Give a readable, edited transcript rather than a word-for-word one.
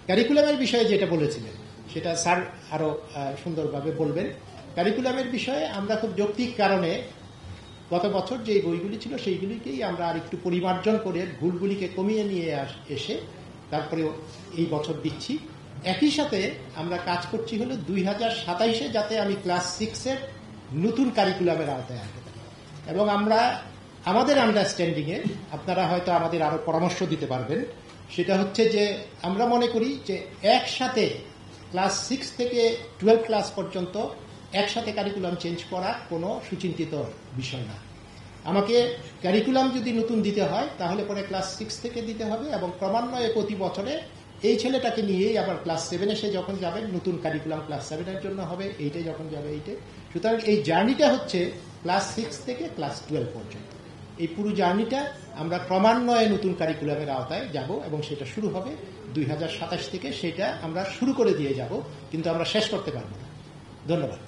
কারিকুলামের বিষয়ে যেটা বলেছিলেন সেটা স্যার আরো সুন্দরভাবে বলবেন। কারিকুলামের বিষয়ে আমরা খুব যৌক্তিক কারণে গত বছর যে বইগুলি ছিল সেইগুলিকেই আমরা আর একটু পরিমার্জন করে ভুলগুলিকে কমিয়ে নিয়ে এসে তারপরে এই বছর দিচ্ছি। একই সাথে আমরা কাজ করছি হলো 2027-এ যাতে আমি ক্লাস 6-এর নতুন কারিকুলামের আওতায় আসতে পারি। এবং আমরা আমাদের আন্ডারস্ট্যান্ডিংয়ে আপনারা হয়তো আমাদের আরো পরামর্শ দিতে পারবেন, সেটা হচ্ছে যে আমরা মনে করি যে একসাথে ক্লাস 6 থেকে 12 ক্লাস পর্যন্ত একসাথে কারিকুলাম চেঞ্জ করা কোনো সুচিন্তিত বিষয় না। আমাকে কারিকুলাম যদি নতুন দিতে হয় তাহলে পরে ক্লাস 6 থেকে দিতে হবে এবং ক্রমান্বয়ে প্রতি বছরে এই ছেলেটাকে নিয়েই আবার ক্লাস 7-এ সে যখন যাবে নতুন কারিকুলাম ক্লাস 7-এর জন্য হবে, এইটে যখন যাবে এইটে। সুতরাং এই জার্নিটা হচ্ছে ক্লাস 6 থেকে ক্লাস 12 পর্যন্ত। এই পুরো জার্নিটা আমরা ক্রমান্বয়ে নতুন কারিকুলামের আওতায় যাব এবং সেটা শুরু হবে 2027 থেকে। সেটা আমরা শুরু করে দিয়ে যাব, কিন্তু আমরা শেষ করতে পারবো না। ধন্যবাদ।